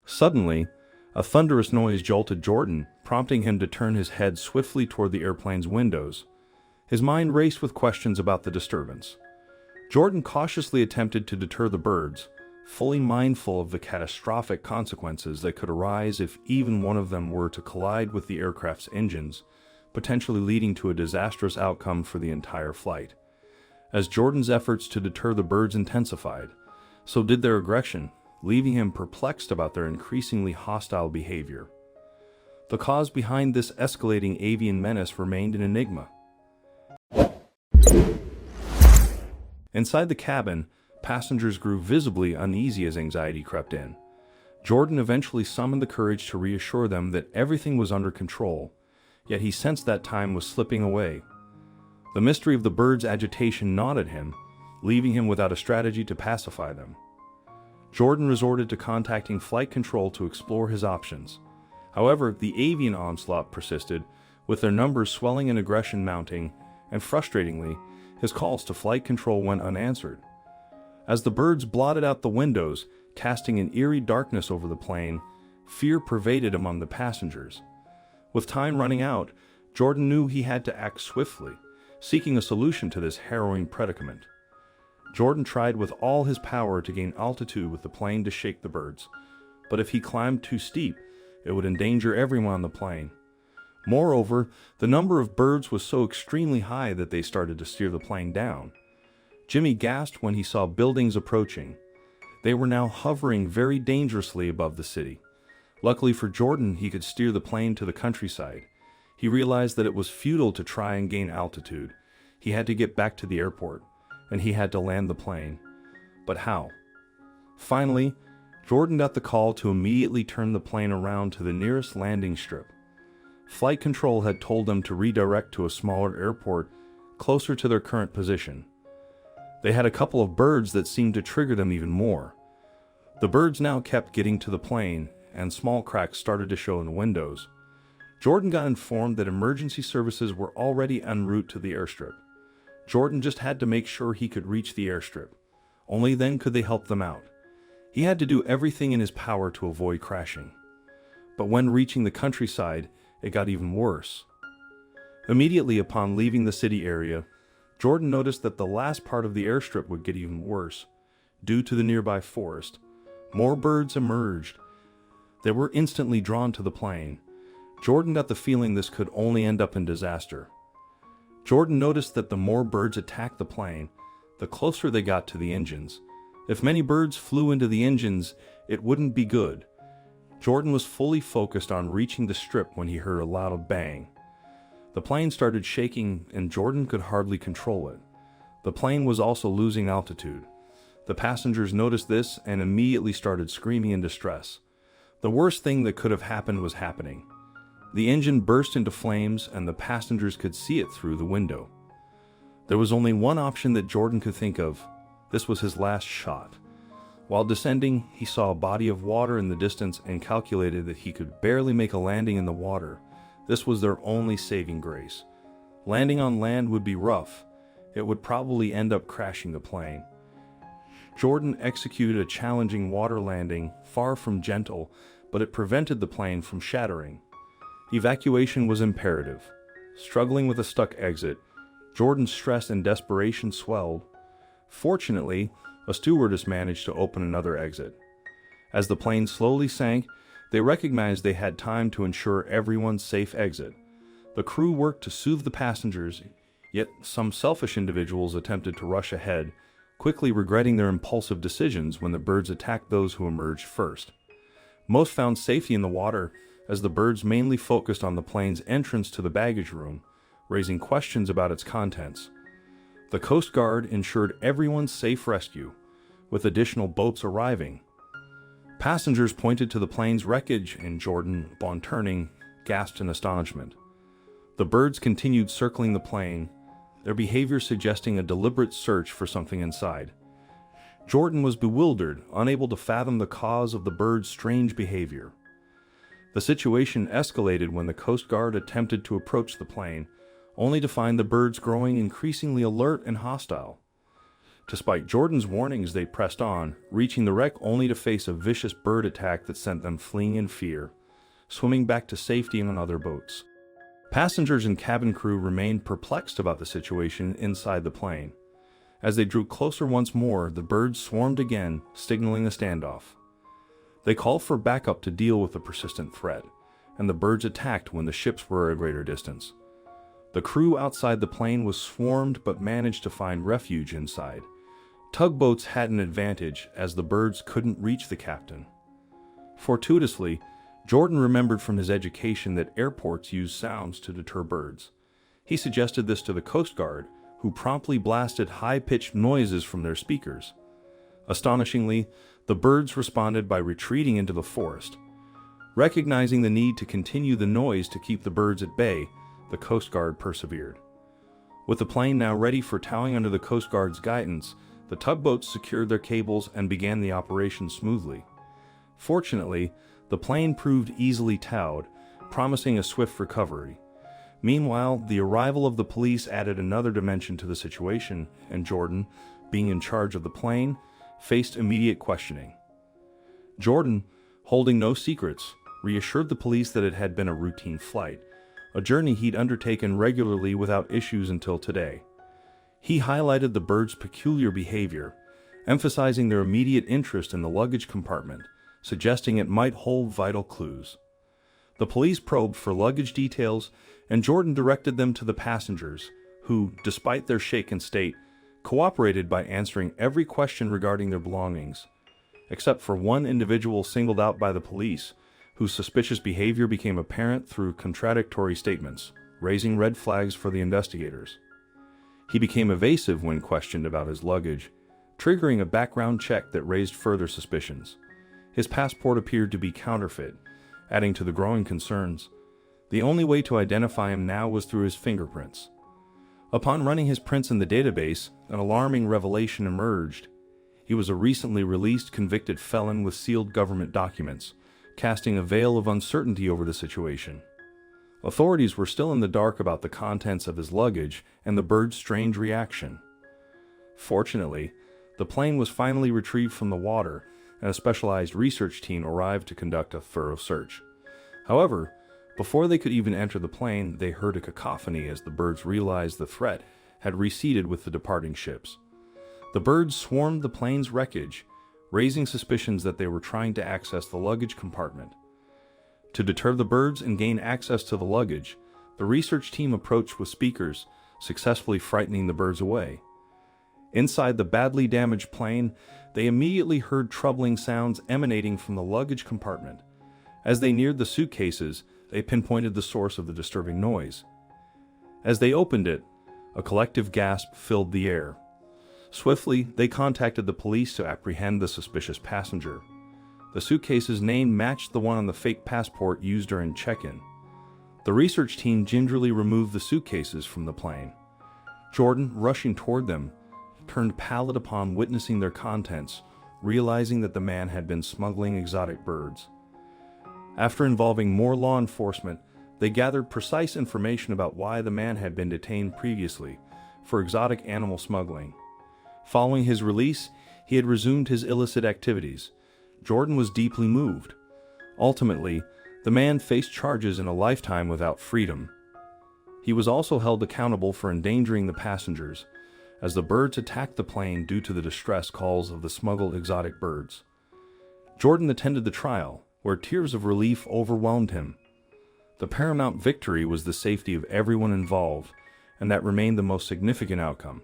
Suddenly, a thunderous noise jolted Jordan, prompting him to turn his head swiftly toward the airplane's windows. His mind raced with questions about the disturbance. Jordan cautiously attempted to deter the birds, fully mindful of the catastrophic consequences that could arise if even one of them were to collide with the aircraft's engines, potentially leading to a disastrous outcome for the entire flight. As Jordan's efforts to deter the birds intensified, so did their aggression, leaving him perplexed about their increasingly hostile behavior. The cause behind this escalating avian menace remained an enigma. Inside the cabin, passengers grew visibly uneasy as anxiety crept in. Jordan eventually summoned the courage to reassure them that everything was under control, yet he sensed that time was slipping away. The mystery of the birds' agitation gnawed at him, leaving him without a strategy to pacify them. Jordan resorted to contacting flight control to explore his options. However, the avian onslaught persisted, with their numbers swelling and aggression mounting, and frustratingly, his calls to flight control went unanswered. As the birds blotted out the windows, casting an eerie darkness over the plane, fear pervaded among the passengers. With time running out, Jordan knew he had to act swiftly, seeking a solution to this harrowing predicament. Jordan tried with all his power to gain altitude with the plane to shake the birds, but if he climbed too steep, it would endanger everyone on the plane. Moreover, the number of birds was so extremely high that they started to steer the plane down. Jimmy gasped when he saw buildings approaching. They were now hovering very dangerously above the city. Luckily for Jordan, he could steer the plane to the countryside. He realized that it was futile to try and gain altitude. He had to get back to the airport, and he had to land the plane. But how? Finally, Jordan got the call to immediately turn the plane around to the nearest landing strip. Flight control had told them to redirect to a smaller airport closer to their current position. They had a couple of birds that seemed to trigger them even more. The birds now kept getting to the plane, and small cracks started to show in the windows. Jordan got informed that emergency services were already en route to the airstrip. Jordan just had to make sure he could reach the airstrip. Only then could they help them out. He had to do everything in his power to avoid crashing. But when reaching the countryside, it got even worse. Immediately upon leaving the city area, Jordan noticed that the last part of the airstrip would get even worse. Due to the nearby forest, more birds emerged. They were instantly drawn to the plane. Jordan got the feeling this could only end up in disaster. Jordan noticed that the more birds attacked the plane, the closer they got to the engines. If many birds flew into the engines, it wouldn't be good. Jordan was fully focused on reaching the strip when he heard a loud bang. The plane started shaking, and Jordan could hardly control it. The plane was also losing altitude. The passengers noticed this and immediately started screaming in distress. The worst thing that could have happened was happening. The engine burst into flames, and the passengers could see it through the window. There was only one option that Jordan could think of. This was his last shot. While descending, he saw a body of water in the distance and calculated that he could barely make a landing in the water. This was their only saving grace. Landing on land would be rough. It would probably end up crashing the plane. Jordan executed a challenging water landing, far from gentle, but it prevented the plane from shattering. Evacuation was imperative. Struggling with a stuck exit, Jordan's stress and desperation swelled. Fortunately, a stewardess managed to open another exit. As the plane slowly sank, they recognized they had time to ensure everyone's safe exit. The crew worked to soothe the passengers, yet some selfish individuals attempted to rush ahead, quickly regretting their impulsive decisions when the birds attacked those who emerged first. Most found safety in the water, as the birds mainly focused on the plane's entrance to the baggage room, raising questions about its contents. The Coast Guard ensured everyone's safe rescue, with additional boats arriving. Passengers pointed to the plane's wreckage, and Jordan, upon turning, gasped in astonishment. The birds continued circling the plane, their behavior suggesting a deliberate search for something inside. Jordan was bewildered, unable to fathom the cause of the birds' strange behavior. The situation escalated when the Coast Guard attempted to approach the plane, only to find the birds growing increasingly alert and hostile. Despite Jordan's warnings, they pressed on, reaching the wreck only to face a vicious bird attack that sent them fleeing in fear, swimming back to safety on other boats. Passengers and cabin crew remained perplexed about the situation inside the plane. As they drew closer once more, the birds swarmed again, signaling a standoff. They called for backup to deal with the persistent threat, and the birds attacked when the ships were at a greater distance. The crew outside the plane was swarmed but managed to find refuge inside. Tugboats had an advantage as the birds couldn't reach the captain. Fortuitously, Jordan remembered from his education that airports use sounds to deter birds. He suggested this to the Coast Guard, who promptly blasted high-pitched noises from their speakers. Astonishingly, the birds responded by retreating into the forest. Recognizing the need to continue the noise to keep the birds at bay, the Coast Guard persevered. With the plane now ready for towing under the Coast Guard's guidance, the tugboats secured their cables and began the operation smoothly. Fortunately, the plane proved easily towed, promising a swift recovery. Meanwhile, the arrival of the police added another dimension to the situation, and Jordan, being in charge of the plane, faced immediate questioning. Jordan, holding no secrets, reassured the police that it had been a routine flight, a journey he'd undertaken regularly without issues until today. He highlighted the birds' peculiar behavior, emphasizing their immediate interest in the luggage compartment, suggesting it might hold vital clues. The police probed for luggage details, and Jordan directed them to the passengers, who, despite their shaken state, cooperated by answering every question regarding their belongings, except for one individual singled out by the police, whose suspicious behavior became apparent through contradictory statements, raising red flags for the investigators. He became evasive when questioned about his luggage, triggering a background check that raised further suspicions. His passport appeared to be counterfeit, adding to the growing concerns. The only way to identify him now was through his fingerprints. Upon running his prints in the database, an alarming revelation emerged. He was a recently released convicted felon with sealed government documents, casting a veil of uncertainty over the situation. Authorities were still in the dark about the contents of his luggage and the bird's strange reaction. Fortunately, the plane was finally retrieved from the water, and a specialized research team arrived to conduct a thorough search. However, before they could even enter the plane, they heard a cacophony as the birds realized the threat had receded with the departing ships. The birds swarmed the plane's wreckage, raising suspicions that they were trying to access the luggage compartment. To deter the birds and gain access to the luggage, the research team approached with speakers, successfully frightening the birds away. Inside the badly damaged plane, they immediately heard troubling sounds emanating from the luggage compartment. As they neared the suitcases, they pinpointed the source of the disturbing noise. As they opened it, a collective gasp filled the air. Swiftly, they contacted the police to apprehend the suspicious passenger. The suitcase's name matched the one on the fake passport used during check-in. The research team gingerly removed the suitcases from the plane. Jordan, rushing toward them, turned pallid upon witnessing their contents, realizing that the man had been smuggling exotic birds. After involving more law enforcement, they gathered precise information about why the man had been detained previously for exotic animal smuggling. Following his release, he had resumed his illicit activities. Jordan was deeply moved. Ultimately, the man faced charges in a lifetime without freedom. He was also held accountable for endangering the passengers, as the birds attacked the plane due to the distress calls of the smuggled exotic birds. Jordan attended the trial, where tears of relief overwhelmed him. The paramount victory was the safety of everyone involved, and that remained the most significant outcome.